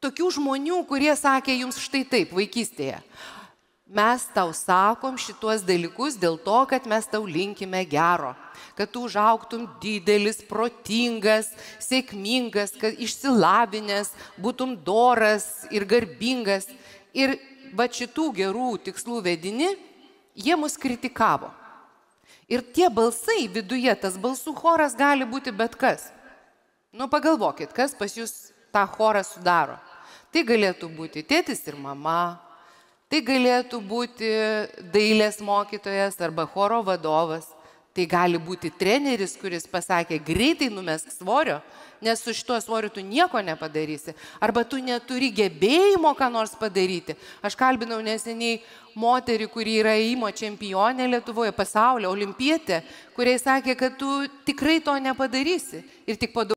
tokių žmonių, kurie sakė jums štai taip vaikystėje. Mes tau sakom šituos dalykus dėl to, kad mes tau linkime gero. Kad tu užaugtum didelis, protingas, sėkmingas, kad išsilavinęs, būtum doras ir garbingas. Ir va šitų gerų tikslų vedini, jie mus kritikavo. Ir tie balsai viduje, tas balsų choras gali būti bet kas. Nu pagalvokit, kas pas jūs tą chorą sudaro. Tai galėtų būti tėtis ir mama, tai galėtų būti dailės mokytojas arba choro vadovas, tai gali būti treneris, kuris pasakė, greitai numesk svorio, nes su šituo svoriu tu nieko nepadarysi, arba tu neturi gebėjimo ką nors padaryti. Aš kalbinau neseniai moterį, kuri yra ėjimo čempionė Lietuvoje, pasaulio olimpietė, kuriai sakė, kad tu tikrai to nepadarysi ir tik po